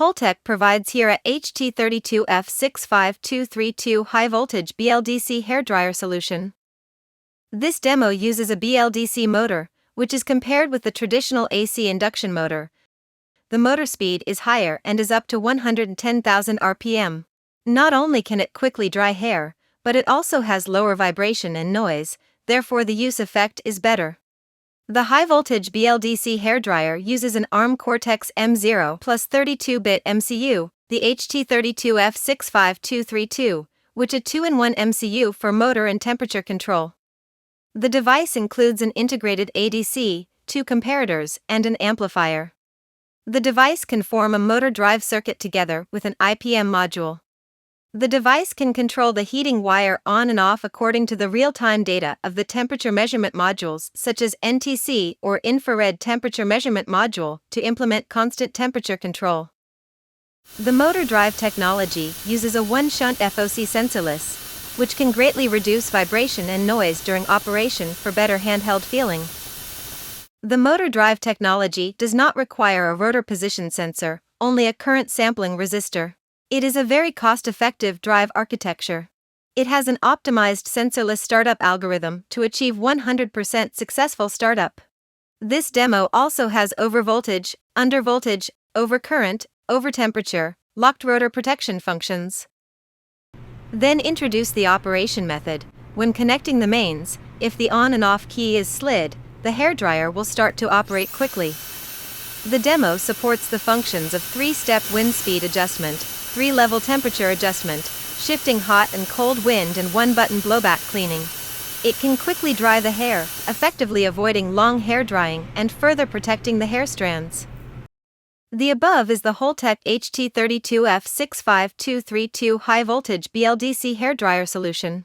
Holtec provides here a HT32F65232 high-voltage BLDC hairdryer solution. This demo uses a BLDC motor, which is compared with the traditional AC induction motor. The motor speed is higher and is up to 110,000 RPM. Not only can it quickly dry hair, but it also has lower vibration and noise, therefore the use effect is better. The high-voltage BLDC hairdryer uses an ARM Cortex-M0 plus 32-bit MCU, the HT32F65232, which is a 2-in-1 MCU for motor and temperature control. The device includes an integrated ADC, 2 comparators, and an amplifier. The device can form a motor drive circuit together with an IPM module. The device can control the heating wire on and off according to the real-time data of the temperature measurement modules such as NTC or infrared temperature measurement module to implement constant temperature control. The motor drive technology uses a 1-shunt FOC sensorless, which can greatly reduce vibration and noise during operation for better handheld feeling. The motor drive technology does not require a rotor position sensor, only a current sampling resistor. It is a very cost-effective drive architecture. It has an optimized sensorless startup algorithm to achieve 100% successful startup. This demo also has overvoltage, undervoltage, overcurrent, overtemperature, locked rotor protection functions. Then introduce the operation method. When connecting the mains, if the on and off key is slid, the hairdryer will start to operate quickly. The demo supports the functions of 3-step wind speed adjustment, 3-level temperature adjustment, shifting hot and cold wind, and 1-button blowback cleaning. It can quickly dry the hair, effectively avoiding long hair drying and further protecting the hair strands. The above is the Holtec HT32F65232 high-voltage BLDC hairdryer solution.